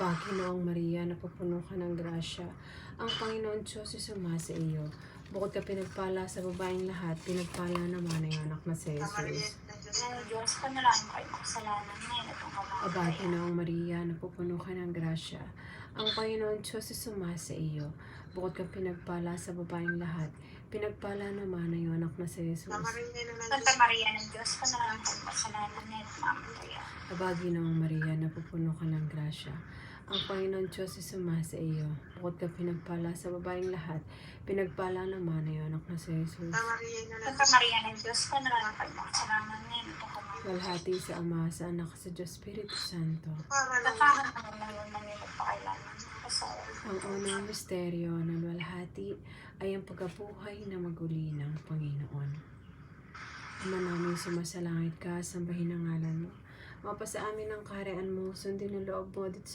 Aba, Ginoong Maria, napupuno ka ng grasya. Ang Panginoon Diyos ay sumasa iyo. Bukod ka pinagpala sa babaeng lahat, pinagpala naman ang iyong anak na si Jesus. Diyos, panalangin ko ay makasalanan ngayon at ang Aba, kamatayan. Ginoong Maria, napupuno ka ng grasya. Ang Panginoon Diyos ay sumasa iyo. Bukod ka pinagpala sa babaeng lahat, pinagpala naman ang iyong anak na si Jesus. Santa Maria ng Diyos, panalangin ko ay makasalanan ngayon at mamatayan. Aba, Ginoong Maria, napupuno ka ng grasya. Ang Panginoon Diyos ay sumasa iyo. Bukod ka pinagpala sa babaeng lahat, pinagpala naman ang iyong anak na si Jesus. Santa Maria ng Diyos, panalangin ko ay makasalanan ngayon at ang kamatayan. Walhati sa Ama, sa Anak, sa Diyos Espiritu Santo. Tapahan ka ngayon na ngayon at pakailanman. Ang unang misteryo ng walhati ay ang pagkabuhay na maguli ng Panginoon. Ama namin, sumasalangit ka, sambahin ang ngalan mo. Mapasa amin ang kaharian mo, sundin ang loob mo dito sa